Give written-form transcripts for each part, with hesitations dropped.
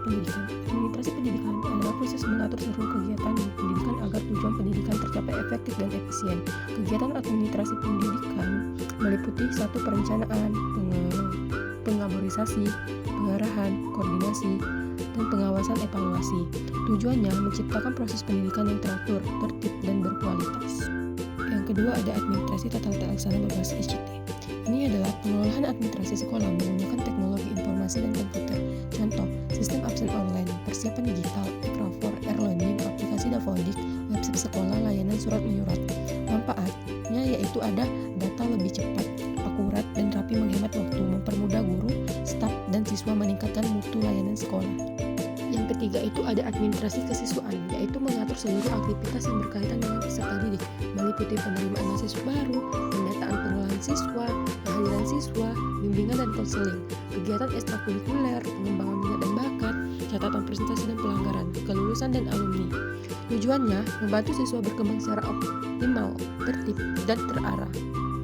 pendidikan. Administrasi pendidikan adalah proses mengatur seluruh kegiatan pendidikan agar tujuan pendidikan tercapai efektif dan efisien. Kegiatan administrasi pendidikan meliputi satu perencanaan, pengelaborasi, pengarahan, koordinasi, dan pengawasan evaluasi. Tujuannya menciptakan proses pendidikan yang teratur, tertib, dan berkualitas. Yang kedua ada administrasi tata laksana berbasis ICT. Ini adalah pengelolaan administrasi sekolah menggunakan teknologi informasi dan komputer. Contoh, sistem absen online, persiapan digital, e-rapor, e-learning, aplikasi Davodik, website sekolah, layanan surat menyurat. Manfaatnya yaitu ada data lebih cepat, akurat, dan rapi, menghemat waktu, mempermudah guru, staf, dan siswa, meningkatkan mutu layanan sekolah. Yang ketiga itu ada administrasi kesiswaan, yaitu mengatur seluruh aktivitas yang berkaitan dengan peserta didik, meliputi penerimaan mahasiswa baru, pendataan pengelolaan siswa, kehadiran siswa, bimbingan dan konseling, kegiatan ekstrakurikuler, pengembangan minat dan bakat, catatan presentasi dan pelanggaran, kelulusan dan alumni. Tujuannya membantu siswa berkembang secara optimal, tertib, dan terarah.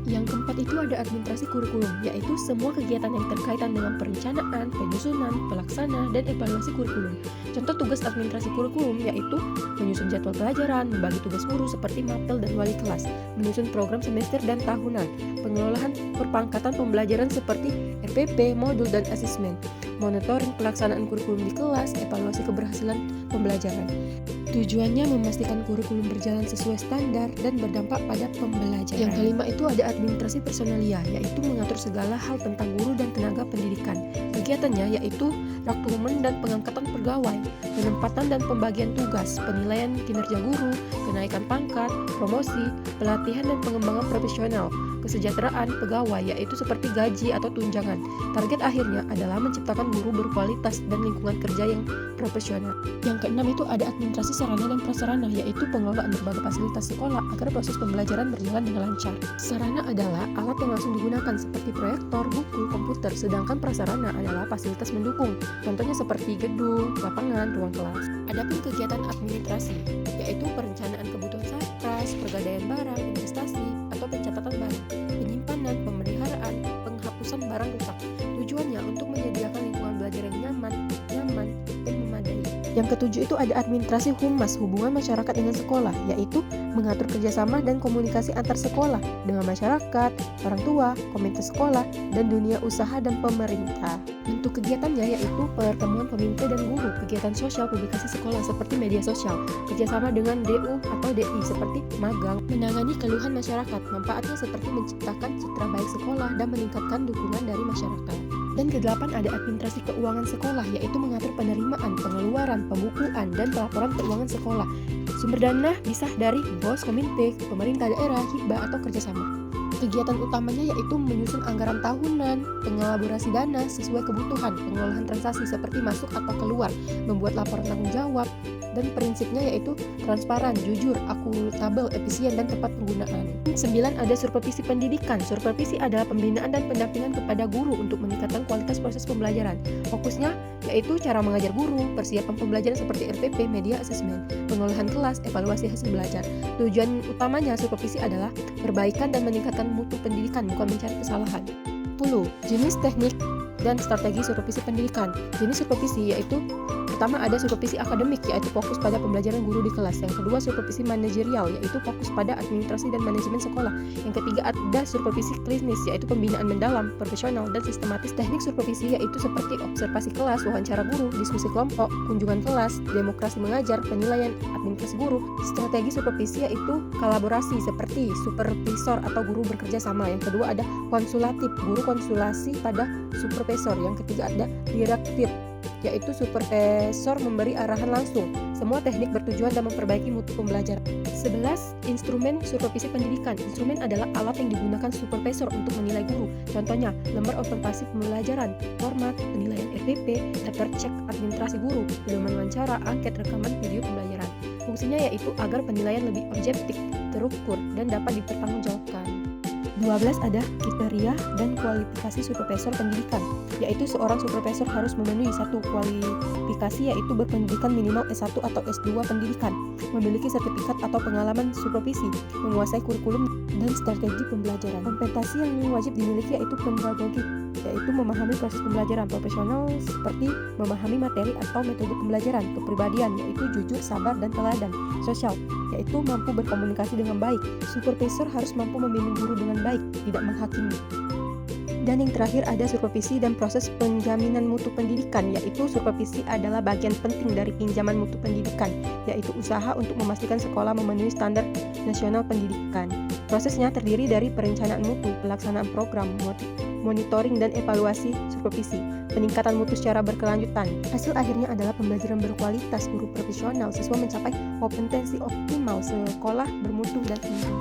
Yang keempat itu ada administrasi kurikulum, yaitu semua kegiatan yang terkaitan dengan perencanaan, penyusunan, pelaksana, dan evaluasi kurikulum. Contoh tugas administrasi kurikulum yaitu menyusun jadwal pelajaran, membagi tugas guru seperti mapel dan wali kelas, menyusun program semester dan tahunan, pengelolaan perpangkatan pembelajaran seperti RPP, modul, dan asesmen, monitoring pelaksanaan kurikulum di kelas, evaluasi keberhasilan pembelajaran. Tujuannya memastikan kurikulum berjalan sesuai standar dan berdampak pada pembelajaran. Yang kelima itu ada administrasi personalia, yaitu mengatur segala hal tentang guru dan tenaga pendidikan. Kegiatannya yaitu rekrutmen dan pengangkatan pegawai, penempatan dan pembagian tugas, penilaian kinerja guru, kenaikan pangkat, promosi, pelatihan dan pengembangan profesional, kesejahteraan pegawai yaitu seperti gaji atau tunjangan. Target akhirnya adalah menciptakan guru berkualitas dan lingkungan kerja yang profesional. Yang keenam itu ada administrasi sarana dan prasarana, yaitu pengelolaan berbagai fasilitas sekolah agar proses pembelajaran berjalan dengan lancar. Sarana adalah alat yang langsung digunakan seperti proyektor, buku, komputer, sedangkan prasarana adalah fasilitas mendukung. Contohnya seperti gedung, lapangan, ruang kelas. Adapun kegiatan administrasi, yaitu perencanaan kebutuhan sarkas, pergadaian barang, investasi, atau pencatatan barang, penyimpanan, pemeliharaan, penghapusan barang rusak. Tujuannya untuk menyediakan lingkungan belajar yang nyaman, dan memadai. Yang ketujuh itu ada administrasi humas, hubungan masyarakat dengan sekolah, yaitu mengatur kerjasama dan komunikasi antar sekolah dengan masyarakat, orang tua, komite sekolah, dan dunia usaha dan pemerintah. Bentuk kegiatannya yaitu pertemuan pemimpin dan guru, kegiatan sosial, publikasi sekolah seperti media sosial, kerjasama dengan DU atau DI seperti magang, menangani keluhan masyarakat. Manfaatnya seperti menciptakan citra baik sekolah dan meningkatkan dukungan dari masyarakat. Dan kedelapan ada administrasi keuangan sekolah, yaitu mengatur penerimaan, pengeluaran, pembukuan, dan pelaporan keuangan sekolah. Sumber dana bisa dari BOS, Kominfek, pemerintah daerah, hibah, atau kerjasama. Kegiatan utamanya yaitu menyusun anggaran tahunan, pengelaborasi dana sesuai kebutuhan, pengolahan transaksi seperti masuk atau keluar, membuat laporan tanggung jawab, dan prinsipnya yaitu transparan, jujur, akuntabel, efisien, dan tepat penggunaan. 9. Ada supervisi pendidikan. Supervisi adalah pembinaan dan pendampingan kepada guru untuk meningkatkan kualitas proses pembelajaran. Fokusnya yaitu cara mengajar guru, persiapan pembelajaran seperti RPP, media asesmen, pengolahan kelas, evaluasi hasil belajar. Tujuan utamanya supervisi adalah perbaikan dan meningkatkan mutu pendidikan, bukan mencari kesalahan. 10. Jenis teknik dan strategi supervisi pendidikan. Jenis supervisi yaitu pertama ada supervisi akademik, yaitu fokus pada pembelajaran guru di kelas. Yang kedua supervisi manajerial, yaitu fokus pada administrasi dan manajemen sekolah. Yang ketiga ada supervisi klinis, yaitu pembinaan mendalam, profesional, dan sistematis. Teknik supervisi yaitu seperti observasi kelas, wawancara guru, diskusi kelompok, kunjungan kelas, demokrasi mengajar, penilaian administrasi guru. Strategi supervisi yaitu kolaborasi seperti supervisor atau guru bekerja sama. Yang kedua ada konsulatif, guru konsultasi pada supervisor. Yang ketiga ada direktif, yaitu supervisor memberi arahan langsung. Semua teknik bertujuan dan memperbaiki mutu pembelajaran. 11. Instrumen supervisi pendidikan. Instrumen adalah alat yang digunakan supervisor untuk menilai guru. Contohnya, lembar observasi pembelajaran, format, penilaian RPP, daftar cek administrasi guru, pedoman wawancara, angket, rekaman video pembelajaran. Fungsinya yaitu agar penilaian lebih objektif, terukur, dan dapat dipertanggungjawabkan. 12 ada kriteria dan kualifikasi supervisor pendidikan, yaitu seorang supervisor harus memenuhi satu kualifikasi, yaitu berpendidikan minimal S1 atau S2 pendidikan, memiliki sertifikat atau pengalaman supervisi, menguasai kurikulum dan strategi pembelajaran. Kompetensi yang wajib dimiliki yaitu pedagogik, yaitu memahami proses pembelajaran. Profesional seperti memahami materi atau metode pembelajaran. Kepribadian yaitu jujur, sabar, dan teladan. Sosial yaitu mampu berkomunikasi dengan baik. Supervisor harus mampu membimbing guru dengan baik, tidak menghakimi. Dan yang terakhir ada supervisi dan proses penjaminan mutu pendidikan, yaitu supervisi adalah bagian penting dari pinjaman mutu pendidikan, yaitu usaha untuk memastikan sekolah memenuhi standar nasional pendidikan. Prosesnya terdiri dari perencanaan mutu, pelaksanaan program, monitoring dan evaluasi supervisi, peningkatan mutu secara berkelanjutan. Hasil akhirnya adalah pembelajaran berkualitas, guru profesional, siswa mencapai kompetensi optimal, sekolah bermutu dan unggul.